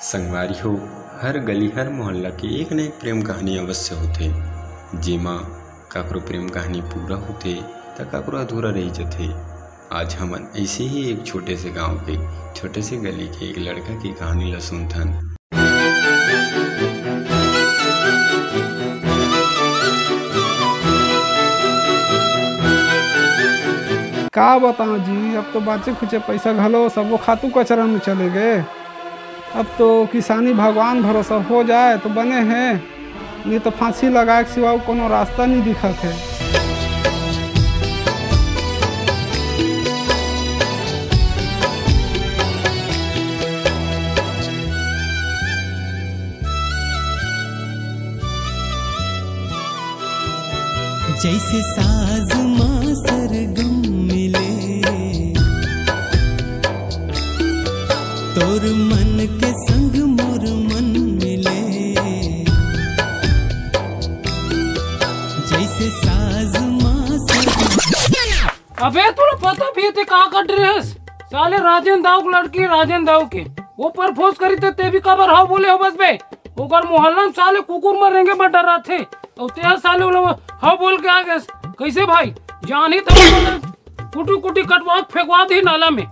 संगवारी हो, हर गली हर मोहल्ला के एक न एक प्रेम कहानी अवश्य होथे। जेमा काकरो प्रेम कहानी पूरा होथे त काकरो अधूरा रह जाथे। आज हमन ऐसे ही एक छोटे से गांव के छोटे से गली के एक लड़का की कहानी ला सुनथन। का बताऊं जी, अब तो बाचे खुचे पैसा घलो सबो खातू कचरा में चले गए। अब तो किसानी भगवान भरोसा हो जाए तो बने हैं, नहीं तो फांसी लगाए के सिवा कोनो रास्ता नहीं दिखत है। जैसे साज माँ सरगम मिले, तोर मन के संग मोर मन मिले। जैसे साज माँ सरगम। अबे तुला पता भी थे कहाँ का ड्रेस साले राजन दाऊ की लड़की राजन दाऊ के वो प्रपोज करी ते भी कबर हाउ बोले हो बस बे ओकर मोहल्ला में साले कुकुर मरेंगे बट डरा थे और ते साले हाउ बोल के आ गए। कैसे भाई जान ही तो कुटी कुटी कटवा फेंकवा दी नाला में।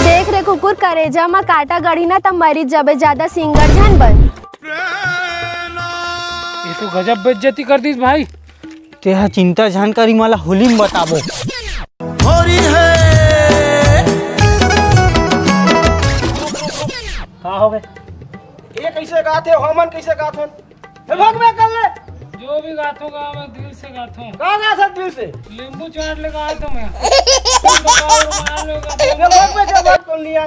देख रे कुकुर करेजा में काटा गड़ी ना तब मरी जबे ज्यादा सिंगर झन बन। ये तो गजब बेइज्जती कर दी भाई। तेहा चिंता जानकारी माला होली में बताबो। हाँ हो गए। ये कैसे गाते हो हमन कैसे गात हो? भग में कर ले। जो भी गात होगा मैं दिल से गाता हूँ। कहाँ गा सकते दिल से? नींबू चाट ले गाया तो मैं। भग में क्या बात कर लिया?